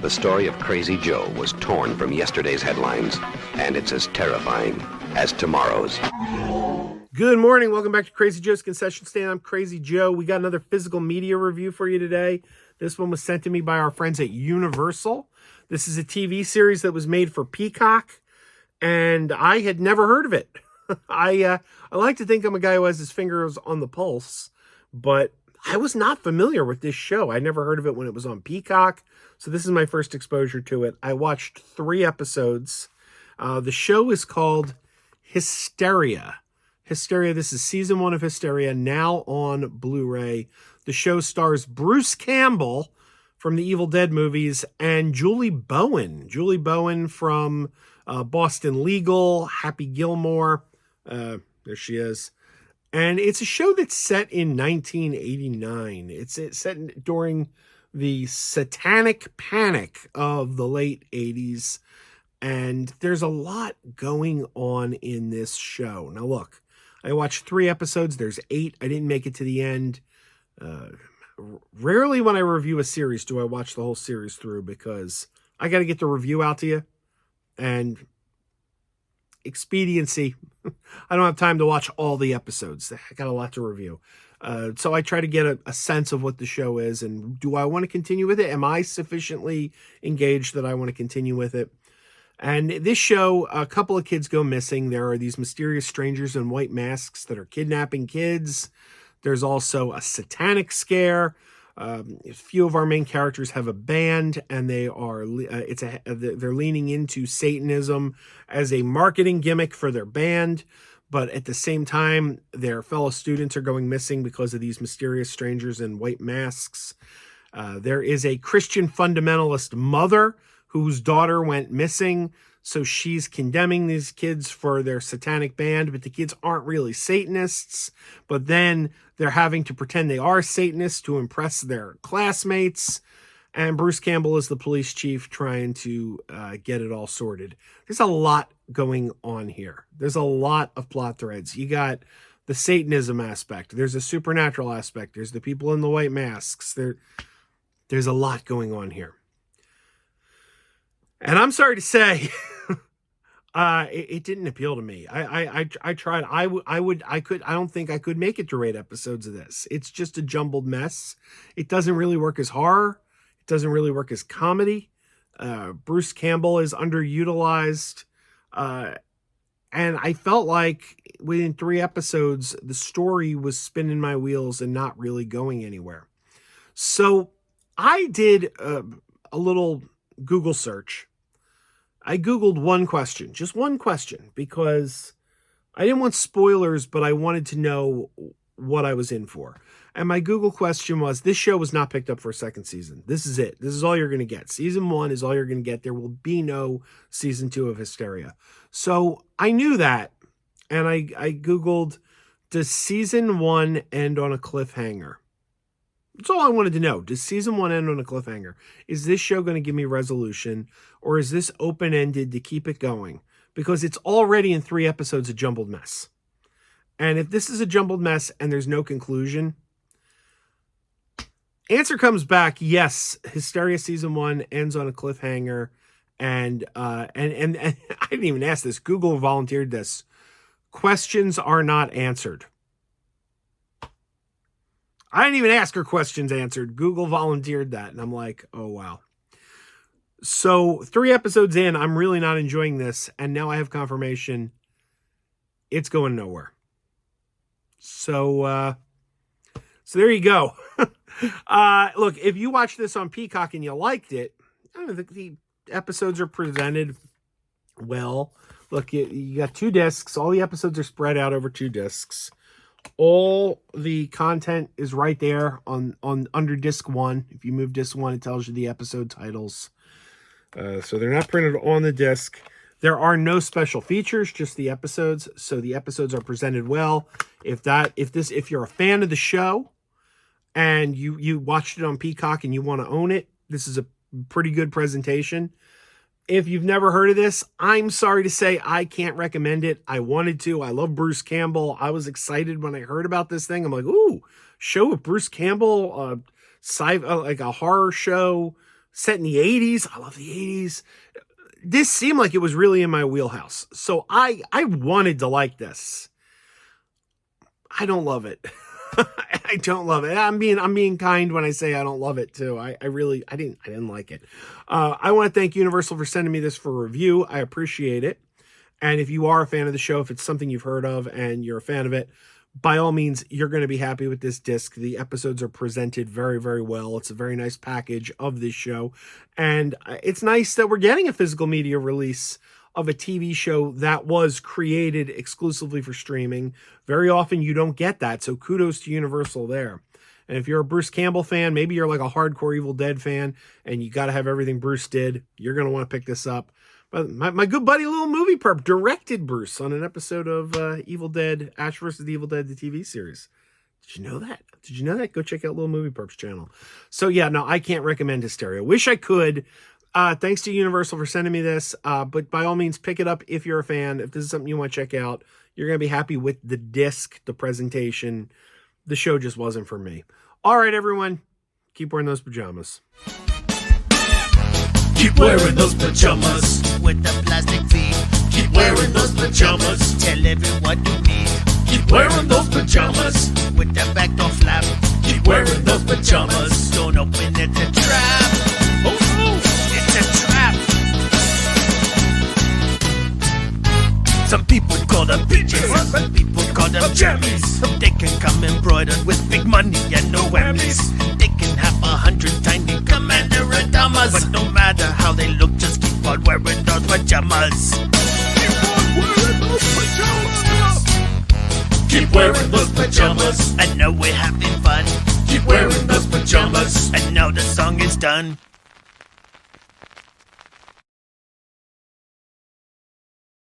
The story of Krazy Joe was torn from yesterday's headlines, and it's as terrifying as tomorrow's. Good morning. Welcome back to Krazy Joe's Concession Stand. I'm Krazy Joe. We got another physical media review for you today. This one was sent to me by our friends at Universal. This is a TV series that was made for Peacock, and I had never heard of it. I like to think I'm a guy who has his fingers on the pulse, but I was not familiar with this show. I never heard of it when it was on Peacock, so this is my first exposure to it. I watched 3 episodes. The show is called Hysteria. Hysteria, this is season 1 of Hysteria, now on Blu-ray. The show stars Bruce Campbell from the Evil Dead movies and Julie Bowen. Julie Bowen from Boston Legal, Happy Gilmore. There she is. And it's a show that's set in 1989. It's set during the Satanic panic of the late 80s. And there's a lot going on in this show. Now, look, I watched 3 episodes. There's 8. I didn't make it to the end. Rarely when I review a series do I watch the whole series through because I got to get the review out to you. And expediency. I don't have time to watch all the episodes. I got a lot to review. So I try to get a sense of what the show is and do I want to continue with it? Am I sufficiently engaged that I want to continue with it? And this show, a couple of kids go missing. There are these mysterious strangers in white masks that are kidnapping kids. There's also a satanic scare. A few of our main characters have a band, and they're leaning into Satanism as a marketing gimmick for their band. But at the same time, their fellow students are going missing because of these mysterious strangers in white masks. There is a Christian fundamentalist mother whose daughter went missing. So she's condemning these kids for their satanic band, but the kids aren't really Satanists. But then they're having to pretend they are Satanists to impress their classmates. And Bruce Campbell is the police chief trying to get it all sorted. There's a lot going on here. There's a lot of plot threads. You got the Satanism aspect. There's a supernatural aspect. There's the people in the white masks. There's a lot going on here. And I'm sorry to say, it didn't appeal to me. I tried. I don't think I could make it through 8 episodes of this. It's just a jumbled mess. It doesn't really work as horror. It doesn't really work as comedy. Bruce Campbell is underutilized. And I felt like within 3 episodes, the story was spinning my wheels and not really going anywhere. So I did a little Google search. I Googled one question, just one question, because I didn't want spoilers, but I wanted to know what I was in for. And my Google question was, this show was not picked up for a 2nd season. This is it. This is all you're going to get. Season 1 is all you're going to get. There will be no season 2 of Hysteria. So I knew that. And I Googled, does season 1 end on a cliffhanger? That's all I wanted to know. Does season 1 end on a cliffhanger? Is this show going to give me resolution, or is this open-ended to keep it going? Because it's already in 3 episodes a jumbled mess. And if this is a jumbled mess and there's no conclusion, answer comes back, yes, Hysteria season 1 ends on a cliffhanger. And I didn't even ask this. Google volunteered this. Questions are not answered. I didn't even ask her questions answered. Google volunteered that. And I'm like, oh, wow. So 3 episodes in, I'm really not enjoying this. And now I have confirmation it's going nowhere. So there you go. Look, if you watch this on Peacock and you liked it, I don't think the episodes are presented well. Look, you got 2 discs. All the episodes are spread out over 2 discs. All the content is right there on under disc 1. If you move disc 1, it tells you the episode titles. So they're not printed on the disc. There are no special features, just the episodes. So the episodes are presented well. If you're a fan of the show and you watched it on Peacock and you want to own it, this is a pretty good presentation. If you've never heard of this, I'm sorry to say I can't recommend it. I wanted to. I love Bruce Campbell. I was excited when I heard about this thing. I'm like, ooh, show with Bruce Campbell, like a horror show set in the 80s. I love the 80s. This seemed like it was really in my wheelhouse. So I wanted to like this. I don't love it. I don't love it. I'm being kind when I say I don't love it too. I didn't like it. I want to thank Universal for sending me this for review. I appreciate it. And if you are a fan of the show, if it's something you've heard of and you're a fan of it, by all means, you're going to be happy with this disc. The episodes are presented very, very well. It's a very nice package of this show. And it's nice that we're getting a physical media release of a TV show that was created exclusively for streaming. Very often you don't get that. So kudos to Universal there. And if you're a Bruce Campbell fan, maybe you're like a hardcore Evil Dead fan and you got to have everything Bruce did, you're going to want to pick this up. But my good buddy Little Movie Perp directed Bruce on an episode of Evil Dead, Ash vs. the Evil Dead, the TV series. Did you know that? Did you know that? Go check out Little Movie Perp's channel. So yeah, no, I can't recommend Hysteria. Wish I could. Thanks to Universal for sending me this. But by all means, pick it up if you're a fan. If this is something you want to check out, you're going to be happy with the disc, the presentation. The show just wasn't for me. All right, everyone. Keep wearing those pajamas. Keep wearing those pajamas with the plastic feet. Keep wearing those pajamas. Tell everyone you meet. Keep wearing those pajamas with the back door flap. Keep wearing those pajamas. Don't open it, it's a trap. Oh no, it's a trap. Some people call them PJs, some people call them jammies. They can come embroidered with big money and no whammies. They can have 100 tiny commander pajamas, but no matter how they look, just keep on wearing those pajamas. Keep on wearing those pajamas. Keep wearing those pajamas. I know we're having fun. Keep wearing those pajamas. And now the song is done.